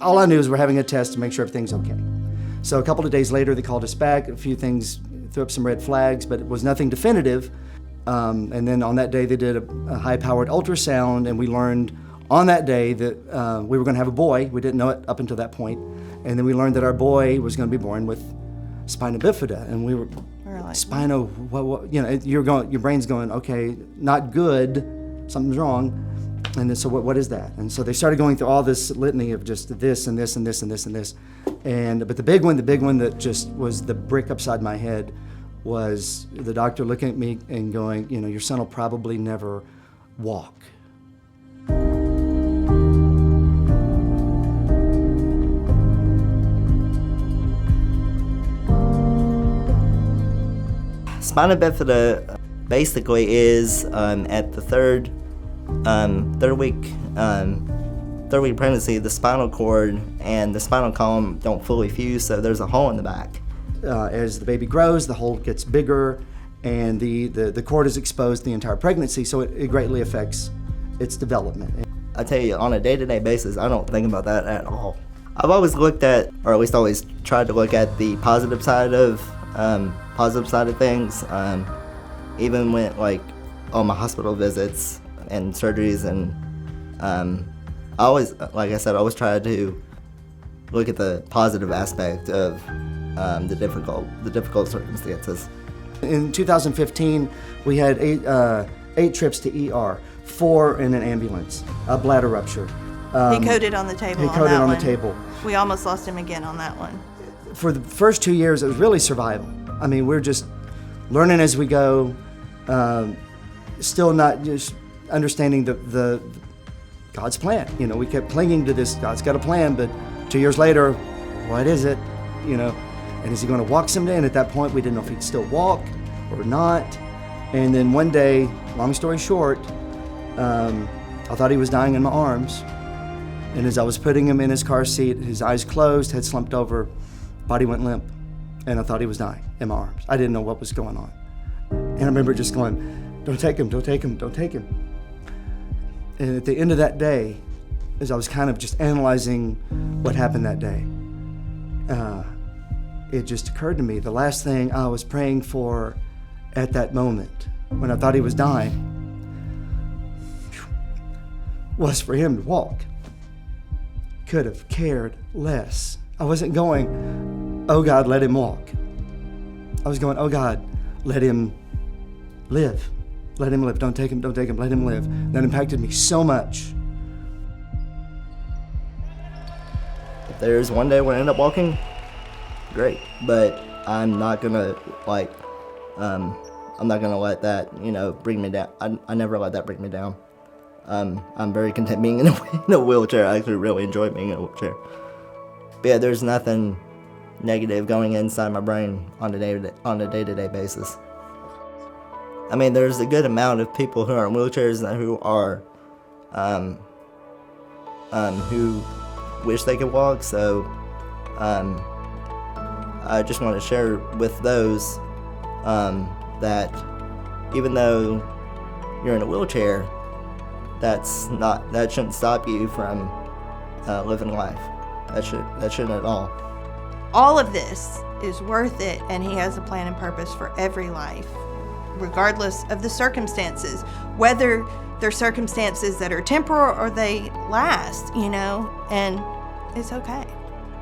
all I knew is we're having a test to make sure everything's okay. So a couple of days later, they called us back. A few things threw up some red flags, but it was nothing definitive. And then on that day, they did a high-powered ultrasound, and we learned on that day that we were going to have a boy. We didn't know it up until that point. And then we learned that our boy was going to be born with Spina Bifida, and we were like, Spina. What, you know, your brain's going, okay, not good, something's wrong. And then, so what is that? And so they started going through all this litany of just this and this and this and this and this. But the big one that just was the brick upside my head was the doctor looking at me and going, you know, your son will probably never walk. Spina Bifida basically is at the third week pregnancy, the spinal cord and the spinal column don't fully fuse, so there's a hole in the back. As the baby grows, the hole gets bigger, and the cord is exposed the entire pregnancy, so it greatly affects its development. I tell you, on a day-to-day basis, I don't think about that at all. I've always looked at, or at least always tried to look at the positive side of things, even when, like, on my hospital visits and surgeries, and I always, like I said, I always try to look at the positive aspect of the difficult circumstances. In 2015, we had eight trips to ER, 4 in an ambulance, a bladder rupture. He coded on the table. He coded on the table. We almost lost him again on that one. For the first 2 years, it was really survival. I mean, we're just learning as we go, still not just understanding the God's plan. You know, we kept clinging to this, God's got a plan, but 2 years later, what is it? You know, and is he going to walk someday? And at that point, we didn't know if he'd still walk or not. And then one day, long story short, I thought he was dying in my arms. And as I was putting him in his car seat, his eyes closed, head slumped over, body went limp. And I thought he was dying in my arms. I didn't know what was going on. And I remember just going, don't take him, don't take him, don't take him. And at the end of that day, as I was kind of just analyzing what happened that day, it just occurred to me, the last thing I was praying for at that moment, when I thought he was dying, was for him to walk. Could have cared less. I wasn't going, oh God, let him walk. I was going, oh God, let him live. Let him live. Don't take him, let him live. That impacted me so much. If there's one day when I end up walking, great. But I'm not gonna I'm not gonna let that, bring me down. I never let that bring me down. I'm very content being in a wheelchair. I actually really enjoy being in a wheelchair. But yeah, there's nothing negative going inside my brain on a day-to-day basis. I mean, there's a good amount of people who are in wheelchairs and who are, who wish they could walk. So, I just want to share with those that even though you're in a wheelchair, that shouldn't stop you from living life. That shouldn't at all. All of this is worth it, and He has a plan and purpose for every life, regardless of the circumstances, whether they're circumstances that are temporal or they last, and it's okay.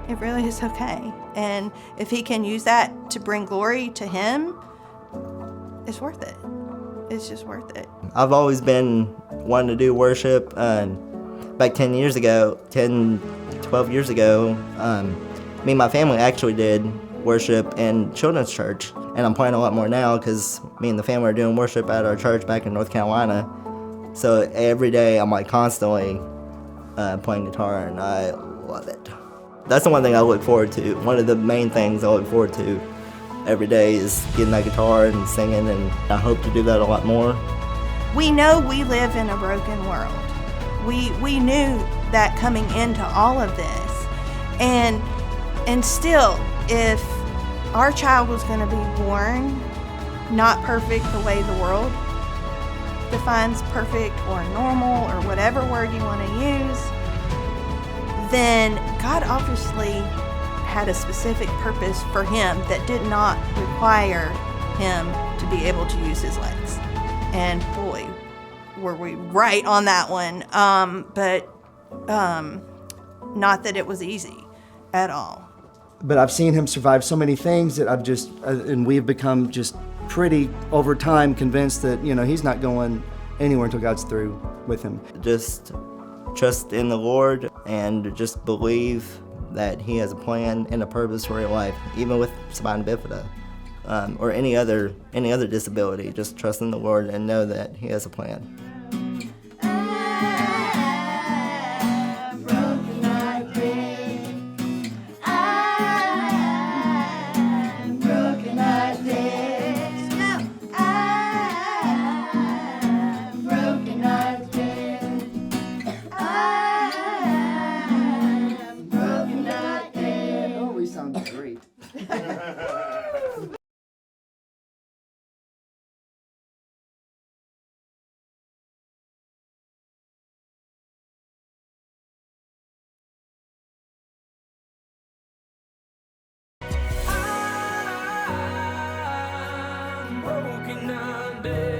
It really is okay. And if He can use that to bring glory to Him, it's worth it. It's just worth it. I've always been wanting to do worship. Back 12 years ago, me and my family actually did worship in children's church. And I'm playing a lot more now because me and the family are doing worship at our church back in North Carolina. So every day I'm constantly playing guitar, and I love it. That's the one thing I look forward to. One of the main things I look forward to every day is getting that guitar and singing, and I hope to do that a lot more. We know we live in a broken world. We knew that coming into all of this. And still, if our child was going to be born not perfect the way the world defines perfect or normal or whatever word you want to use, then God obviously had a specific purpose for him that did not require him to be able to use his legs. And boy, were we right on that one. But not that it was easy at all. But I've seen him survive so many things that I've just, and we've become just pretty, over time, convinced that, he's not going anywhere until God's through with him. Just trust in the Lord and just believe that he has a plan and a purpose for your life, even with Spina Bifida or any other disability. Just trust in the Lord and know that he has a plan. Great. I'm broken, I'm dead.